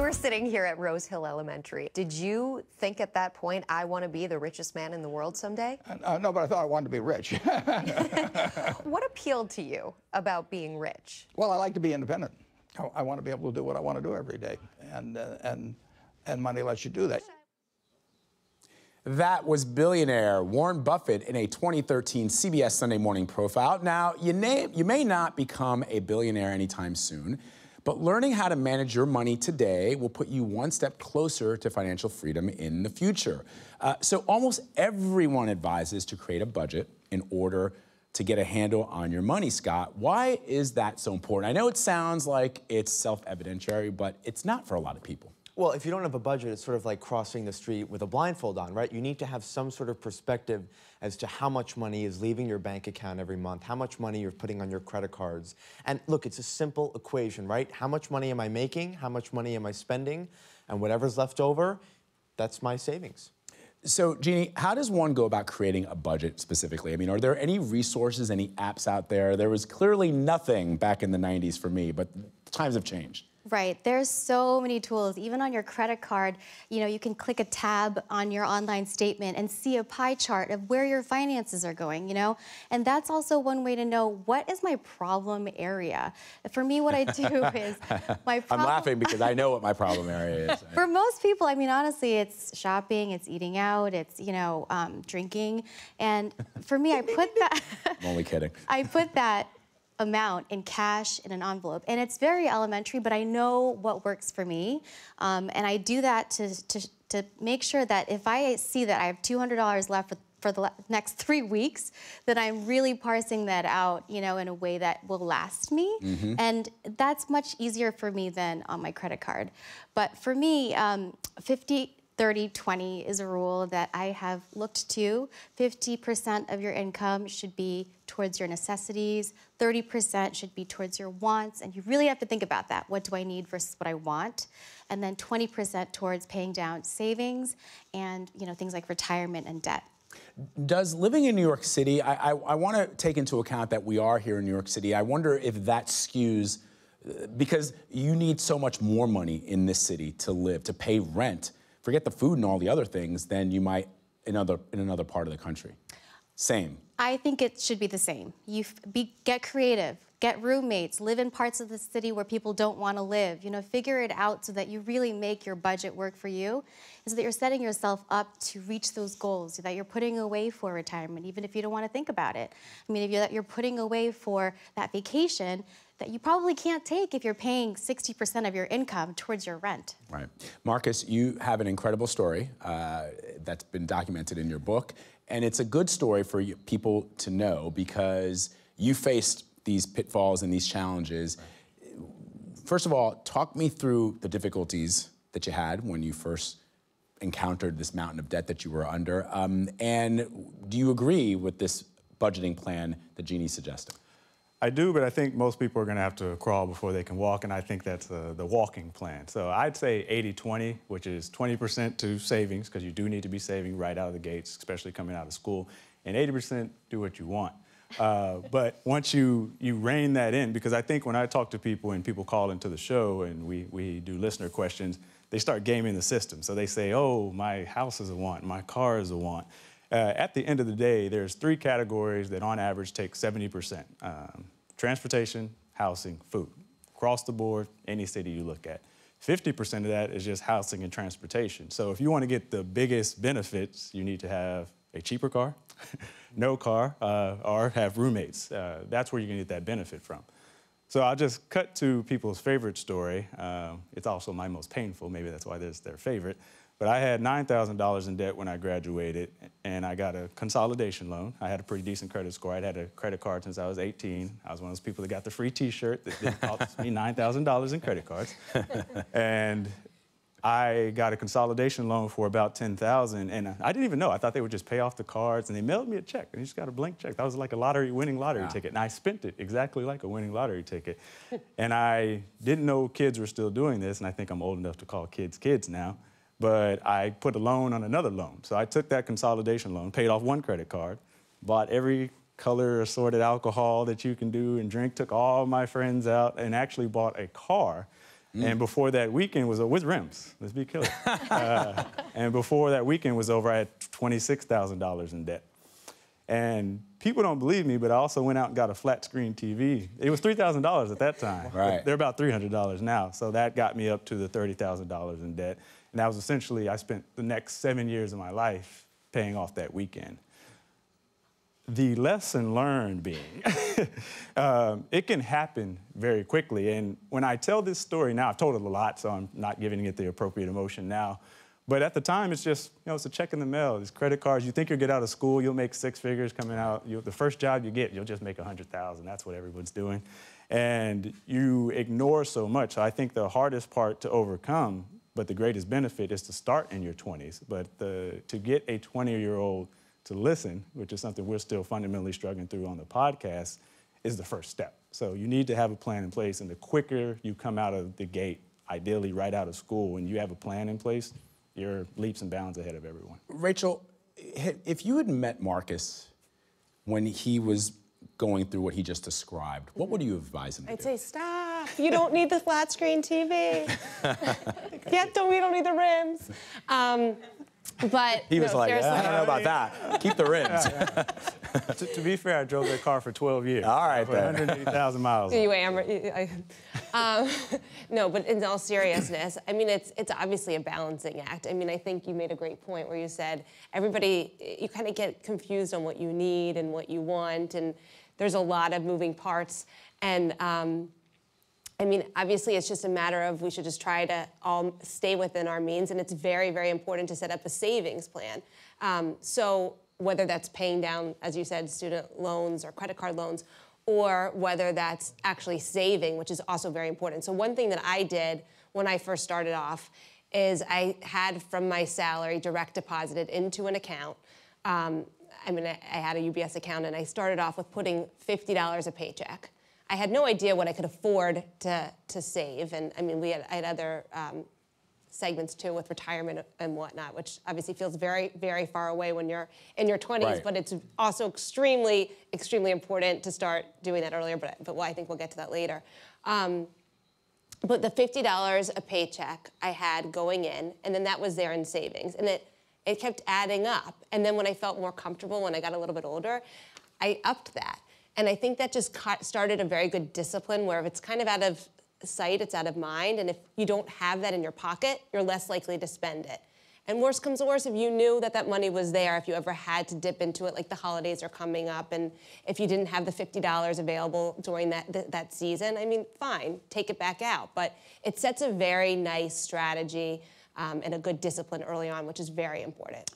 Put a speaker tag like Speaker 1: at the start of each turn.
Speaker 1: were sitting here at Rose Hill Elementary. Did you think at that point, I want to be the richest man in the world someday?
Speaker 2: No, but I thought I wanted to be rich.
Speaker 1: What appealed to you about being rich?
Speaker 2: Well, I like to be independent. I want to be able to do what I want to do every day, and money lets you do that.
Speaker 3: That was billionaire Warren Buffett in a 2013 CBS Sunday Morning profile. Now, you may not become a billionaire anytime soon, but learning how to manage your money today will put you one step closer to financial freedom in the future. So almost everyone advises to create a budget in order to get a handle on your money, Scott. Why is that so important? I know it sounds like it's self-evidentiary, but it's not for a lot of people.
Speaker 4: Well, if you don't have a budget, it's sort of like crossing the street with a blindfold on, right? You need to have some sort of perspective as to how much money is leaving your bank account every month, how much money you're putting on your credit cards. And look, it's a simple equation, right? How much money am I making? How much money am I spending? And whatever's left over, that's my savings.
Speaker 3: So, Jeannie, how does one go about creating a budget specifically? I mean, are there any resources, any apps out there? There was clearly nothing back in the 90s for me, but times have changed.
Speaker 5: Right, there's so many tools. Even on your credit card, you can click a tab on your online statement and see a pie chart of where your finances are going, And that's also one way to know what is my problem area. For me, what I do is my problem...
Speaker 3: I'm laughing because I know what my problem area is.
Speaker 5: For most people, I mean, honestly, it's shopping, it's eating out, it's, drinking. And for me, I put that...
Speaker 3: I'm only kidding.
Speaker 5: I put that amount in cash in an envelope, and it's very elementary, but I know what works for me, and I do that to make sure that if I see that I have $200 left for the next 3 weeks, that I'm really parsing that out, in a way that will last me, and that's much easier for me than on my credit card. But for me, 50, 30, 20 is a rule that I have looked to. 50% of your income should be towards your necessities, 30% should be towards your wants, and you really have to think about that. What do I need versus what I want? And then 20% towards paying down savings and things like retirement and debt.
Speaker 3: Does living in New York City, I want to take into account that we are here in New York City. I wonder if that skews, because you need so much more money in this city to live, to pay rent. Forget the food and all the other things than you might in another part of the country. Same.
Speaker 5: I think it should be the same. Get creative, get roommates, live in parts of the city where people don't want to live. Figure it out so that you really make your budget work for you, and so that you're setting yourself up to reach those goals, so that you're putting away for retirement, even if you don't want to think about it. I mean, if you're putting away for that vacation that you probably can't take if you're paying 60% of your income towards your rent.
Speaker 3: Right. Marcus, you have an incredible story that's been documented in your book, and it's a good story for people to know because you faced these pitfalls and these challenges. First of all, talk me through the difficulties that you had when you first encountered this mountain of debt that you were under, and do you agree with this budgeting plan that Jeannie suggested?
Speaker 6: I do, but I think most people are going to have to crawl before they can walk, and I think that's the walking plan. So I'd say 80-20, which is 20% to savings, because you do need to be saving right out of the gates, especially coming out of school, and 80% do what you want. But once you rein that in, because I think when I talk to people and people call into the show and we do listener questions, they start gaming the system. So they say, oh, my house is a want, my car is a want. At the end of the day, there's 3 categories that on average take 70%. Transportation, housing, food. Across the board, any city you look at. 50% of that is just housing and transportation. So if you want to get the biggest benefits, you need to have a cheaper car, no car, or have roommates. That's where you're going to get that benefit from. So I'll just cut to people's favorite story. It's also my most painful. Maybe that's why it's their favorite. But I had $9,000 in debt when I graduated, and I got a consolidation loan. I had a pretty decent credit score. I'd had a credit card since I was 18. I was one of those people that got the free T-shirt that didn't cost me $9,000 in credit cards. And I got a consolidation loan for about $10,000, and I didn't even know. I thought they would just pay off the cards, and they mailed me a check, and you just got a blank check. That was like a winning lottery ticket, and I spent it exactly like a winning lottery ticket. And I didn't know kids were still doing this, and I think I'm old enough to call kids kids now. But I put a loan on another loan. So I took that consolidation loan, paid off one credit card, bought every color assorted alcohol that you can do and drink, took all my friends out, and actually bought a car And before that weekend was with rims. Let's be clear. And before that weekend was over, I had $26,000 in debt. And people don't believe me, but I also went out and got a flat screen TV. It was $3,000 at that time.
Speaker 3: Right.
Speaker 6: They're about $300 now. So that got me up to the $30,000 in debt. And that was essentially, I spent the next 7 years of my life paying off that weekend. The lesson learned being, it can happen very quickly. And when I tell this story now, I've told it a lot, so I'm not giving it the appropriate emotion now. But at the time, it's just, it's a check in the mail. These credit cards, you think you'll get out of school, you'll make 6 figures coming out. The first job you get, you'll just make $100,000. That's what everyone's doing. And you ignore so much. So I think the hardest part to overcome, but the greatest benefit, is to start in your 20s. But to get a 20-year-old to listen, which is something we're still fundamentally struggling through on the podcast, is the first step. So you need to have a plan in place, and the quicker you come out of the gate, ideally right out of school, when you have a plan in place, you're leaps and bounds ahead of everyone.
Speaker 3: Rachel, if you had met Marcus when he was going through what he just described, what would you advise him to do?
Speaker 7: I'd say, stop. You don't need the flat screen TV. We don't need the rims. But
Speaker 4: He was like,
Speaker 7: seriously.
Speaker 4: I don't know about that. Keep the rims.
Speaker 6: To be fair, I drove that car for 12 years.
Speaker 3: All right,
Speaker 6: for
Speaker 3: then.
Speaker 6: 180,000 miles.
Speaker 7: Anyway, no, but in all seriousness, I mean, it's obviously a balancing act. I mean, I think you made a great point where you said you kind of get confused on what you need and what you want, and there's a lot of moving parts. And I mean, obviously, it's just a matter of we should just try to all stay within our means, and it's very, very important to set up a savings plan. So whether that's paying down, as you said, student loans or credit card loans, or whether that's actually saving, which is also very important. So one thing that I did when I first started off is I had from my salary direct deposited into an account. I had a UBS account, and I started off with putting $50 a paycheck. I had no idea what I could afford to save, and I mean, I had other segments too with retirement and whatnot, which obviously feels very, very far away when you're in your 20s,
Speaker 3: Right.
Speaker 7: but it's also extremely, extremely important to start doing that earlier, but I think we'll get to that later. But the $50 a paycheck I had going in, and then that was there in savings, and it kept adding up. And then when I felt more comfortable, when I got a little bit older, I upped that. And I think that just started a very good discipline where if it's kind of out of sight, it's out of mind. And if you don't have that in your pocket, you're less likely to spend it. And worse comes to worse, if you knew that money was there, if you ever had to dip into it, like the holidays are coming up, and if you didn't have the $50 available during that season, I mean, fine, take it back out. But it sets a very nice strategy and a good discipline early on, which is very important.